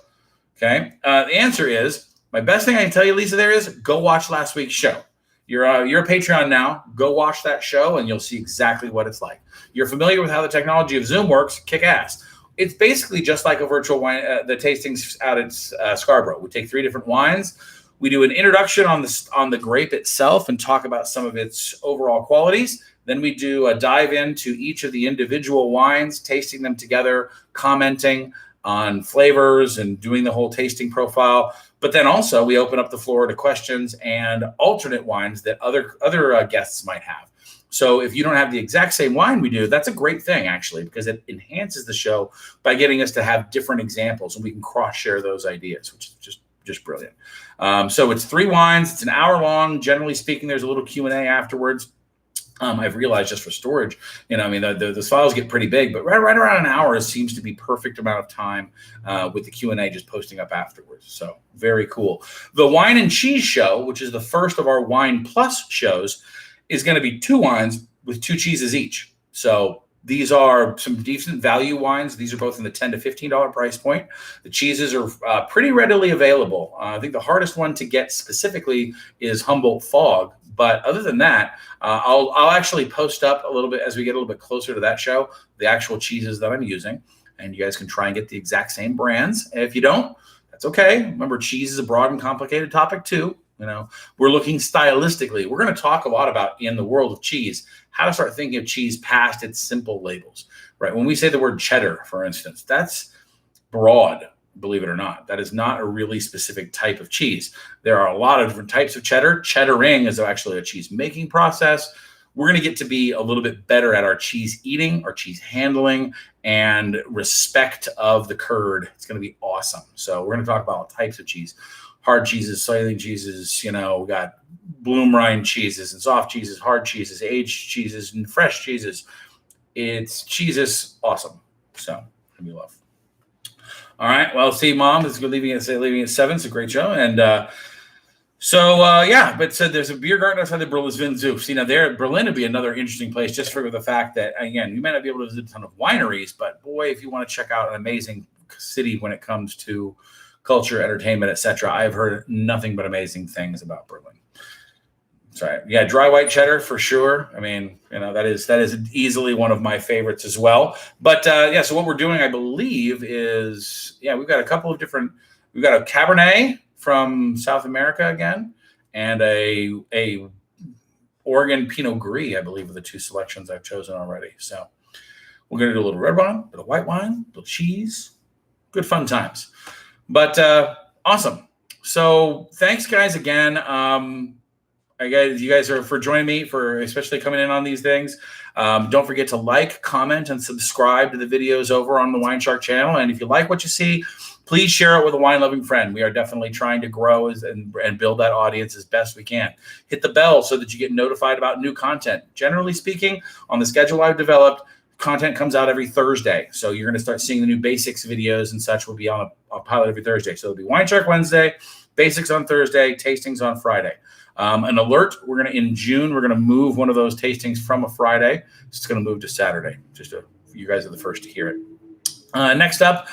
Okay. The answer is, my best thing I can tell you, Lisa, there is go watch last week's show. You're a Patreon now. Go watch that show and you'll see exactly what it's like. You're familiar with how the technology of Zoom works. Kick ass. It's basically just like a virtual wine, the tastings out at Scarborough. We take 3 different wines. We do an introduction on the grape itself and talk about some of its overall qualities. Then we do a dive into each of the individual wines, tasting them together, commenting on flavors and doing the whole tasting profile. But then also we open up the floor to questions and alternate wines that other guests might have. So if you don't have the exact same wine we do, that's a great thing, actually, because it enhances the show by getting us to have different examples, and we can cross-share those ideas, which is just brilliant. So it's 3 wines. It's an hour long. Generally speaking, there's a little Q&A afterwards. I've realized just for storage, the files get pretty big, but right around an hour seems to be perfect amount of time with the Q&A just posting up afterwards. So very cool. The Wine and Cheese Show, which is the first of our Wine Plus shows, is going to be 2 wines with 2 cheeses each. So these are some decent value wines. These are both in the $10 to $15 price point. The cheeses are pretty readily available. I think the hardest one to get specifically is Humboldt Fog. But other than that, I'll actually post up a little bit as we get a little bit closer to that show, the actual cheeses that I'm using. And you guys can try and get the exact same brands. And if you don't, that's okay. Remember, cheese is a broad and complicated topic too. We're looking stylistically. We're going to talk a lot about, in the world of cheese, how to start thinking of cheese past its simple labels, right? When we say the word cheddar, for instance, that's broad. Believe it or not, that is not a really specific type of cheese. There are a lot of different types of cheddar. Cheddaring is actually a cheese making process. we're going to get to be a little bit better at our cheese eating, our cheese handling, and respect of the curd. It's going to be awesome. So we're going to talk about all types of cheese, hard cheeses, soybean cheeses, we got bloom rind cheeses and soft cheeses, hard cheeses, aged cheeses, and fresh cheeses. It's cheeses awesome. So we love. All right. Well, see, Mom, it's good leaving at 7. It's a great show. And but said there's a beer garden outside the Berlin Zoo. See, now there, Berlin would be another interesting place just for the fact that, again, you might not be able to visit a ton of wineries, but boy, if you want to check out an amazing city when it comes to culture, entertainment, etc., I've heard nothing but amazing things about Berlin. Sorry. Yeah, dry white cheddar for sure. I mean, that is easily one of my favorites as well. But so what we're doing, I believe, is we've got a couple of different. We've got a Cabernet from South America again, and a Oregon Pinot Gris, I believe, are the 2 selections I've chosen already. So we're gonna do a little red wine, a little white wine, a little cheese, good fun times. But awesome. So thanks, guys, again. You guys are for joining me, for especially coming in on these things. Don't forget to like, comment, and subscribe to the videos over on the WineShark channel. And if you like what you see, please share it with a wine-loving friend. We are definitely trying to grow and build that audience as best we can. Hit the bell so that you get notified about new content. Generally speaking, on the schedule I've developed, content comes out every Thursday. So you're going to start seeing the new basics videos and such will be on a pilot every Thursday. So it'll be WineShark Wednesday, basics on Thursday, tastings on Friday. An alert, in June, we're going to move one of those tastings from a Friday. So it's going to move to Saturday. You guys are the first to hear it. Next up,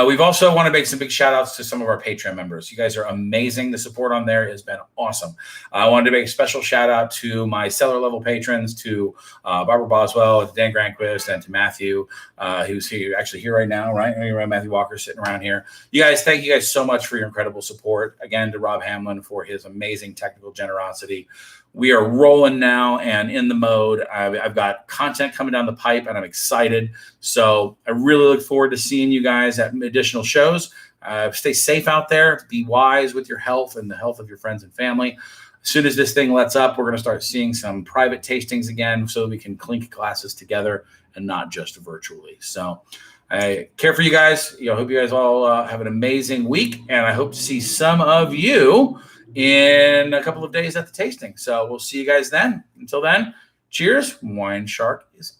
we've also want to make some big shout outs to some of our Patreon members. You guys are amazing. The support on there has been awesome. I wanted to make a special shout out to my cellar level patrons, to Barbara Boswell, to Dan Granquist, and to Matthew, who's actually here right now, right? Matthew Walker sitting around here. Thank you guys so much for your incredible support. Again, to Rob Hamlin for his amazing technical generosity. We are rolling now and in the mode. I've got content coming down the pipe, and I'm excited. So I really look forward to seeing you guys at additional shows. Stay safe out there. Be wise with your health and the health of your friends and family. As soon as this thing lets up, we're going to start seeing some private tastings again so that we can clink glasses together and not just virtually. So I care for you guys. I hope you guys all have an amazing week, and I hope to see some of you in a couple of days at the tasting. So we'll see you guys then. Until then, cheers. WineShark is